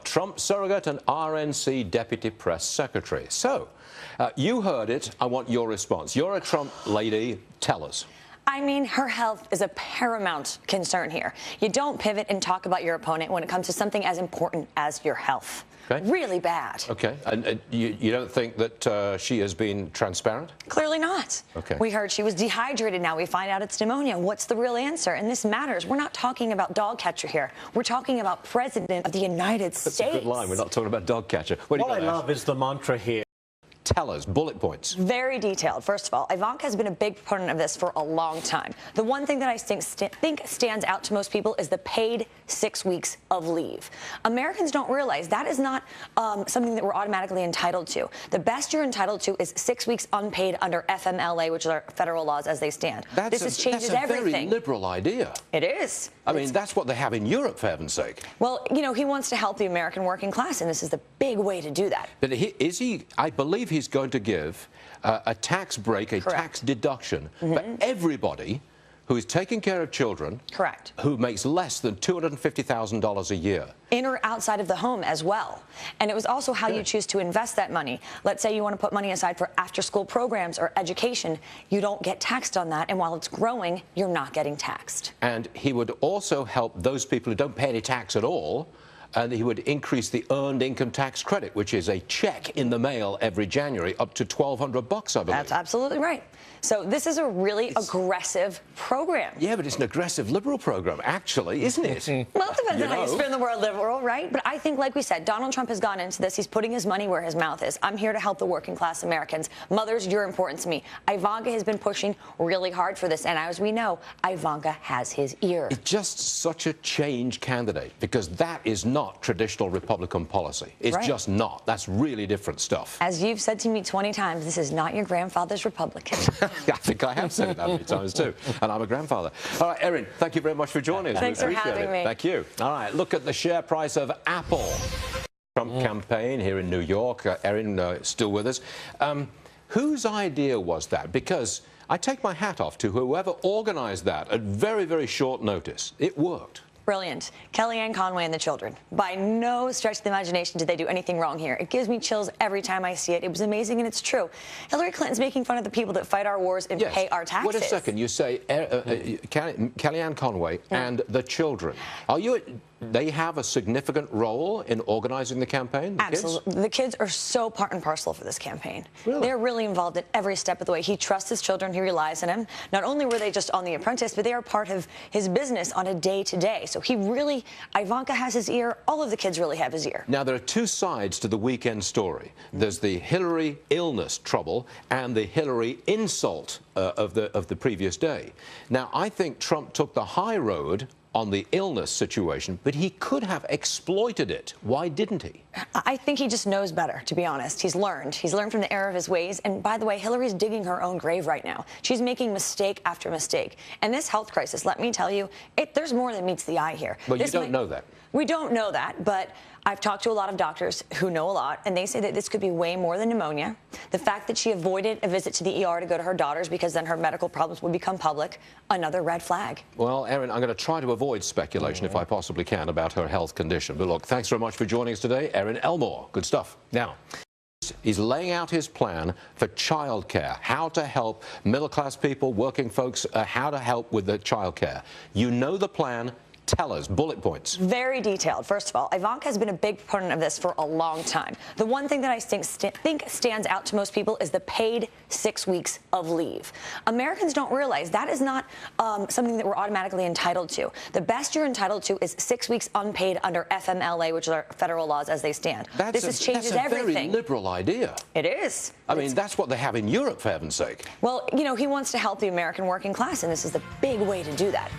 Trump surrogate and RNC deputy press secretary. So, you heard it. I want your response. You're a Trump lady. Tell us. I mean, her health is a paramount concern here. You don't pivot and talk about your opponent when it comes to something as important as your health. Okay. Really bad. Okay. And you don't think that she has been transparent? Clearly not. Okay. We heard she was dehydrated. Now we find out it's pneumonia. What's the real answer? And this matters. We're not talking about dog catcher here. We're talking about President of the United States. That's a good line. We're not talking about dog catcher. What I love is the mantra here. Tell us, bullet points. Very detailed. First of all, Ivanka has been a big proponent of this for a long time. The one thing that I think stands out to most people is the paid 6 weeks of leave. Americans don't realize that is not something that we're automatically entitled to. The best you're entitled to is 6 weeks unpaid under FMLA, which are federal laws as they stand. This changes everything. That's a very liberal idea. It is. I mean, that's what they have in Europe, for heaven's sake. Well, you know, he wants to help the American working class, and this is the big way to do that. But I believe he's going to give a tax break, a tax deduction for everybody who is taking care of children. Correct. Who makes less than $250,000 a year. In or outside of the home as well. And it was also how you choose to invest that money. Let's say you want to put money aside for after-school programs or education. You don't get taxed on that. And while it's growing, you're not getting taxed. And he would also help those people who don't pay any tax at all. And he would increase the earned income tax credit, which is a check in the mail every January, up to $1,200, I believe. That's absolutely right. So this is a really aggressive program. Yeah, but it's an aggressive liberal program, actually, isn't it? Well, it depends on how you spin the word liberal, right? But I think, like we said, Donald Trump has gone into this. He's putting his money where his mouth is. I'm here to help the working class Americans. Mothers, you're important to me. Ivanka has been pushing really hard for this. And as we know, Ivanka has his ear. It's just such a change candidate, because that is not traditional Republican policy. It's just not. That's really different stuff. As you've said to me 20 times, this is not your grandfather's Republican. I think I have said it that many times too, and I'm a grandfather. All right, Erin, thank you very much for joining us. Thanks for having me. Thank you. All right, look at the share price of Apple. Trump campaign here in New York. Erin, still with us. Whose idea was that? Because I take my hat off to whoever organized that at very, very short notice. It worked. Brilliant. Kellyanne Conway and the children. By no stretch of the imagination did they do anything wrong here. It gives me chills every time I see it. It was amazing, and it's true. Hillary Clinton's making fun of the people that fight our wars and pay our taxes. Wait a second. You say Kellyanne Conway and the children. Are you... They have a significant role in organizing the campaign? Absolutely. The kids are so part and parcel for this campaign. Really? They're really involved at every step of the way. He trusts his children. He relies on them. Not only were they just on The Apprentice, but they are part of his business on a day-to-day. So he really, Ivanka has his ear. All of the kids really have his ear. Now, there are two sides to the weekend story. There's the Hillary illness trouble and the Hillary insult of the previous day. Now, I think Trump took the high road on the illness situation, but he could have exploited it. Why didn't he? I think he just knows better, to be honest. He's learned. He's learned from the error of his ways. And by the way, Hillary's digging her own grave right now. She's making mistake after mistake. And this health crisis, let me tell you, there's more than meets the eye here. Well, you don't know that. We don't know that, but I've talked to a lot of doctors who know a lot, and they say that this could be way more than pneumonia. The fact that she avoided a visit to the ER to go to her daughters because then her medical problems would become public, another red flag. Well, Erin, I'm going to try to avoid speculation if I possibly can about her health condition. But look, thanks very much for joining us today. ERIN ELMORE. Good stuff. Now, he's laying out his plan for childcare, how to help middle-class people, working folks, how to help with the childcare. You know the plan. Tell us, bullet points. Very detailed. First of all, Ivanka has been a big proponent of this for a long time. The one thing that I think stands out to most people is the paid 6 weeks of leave. Americans don't realize that is not something that we're automatically entitled to. The best you're entitled to is 6 weeks unpaid under FMLA, which are federal laws as they stand. This changes everything. That's a very liberal idea. It is. I mean, that's what they have in Europe, for heaven's sake. Well, you know, he wants to help the American working class, and this is the big way to do that.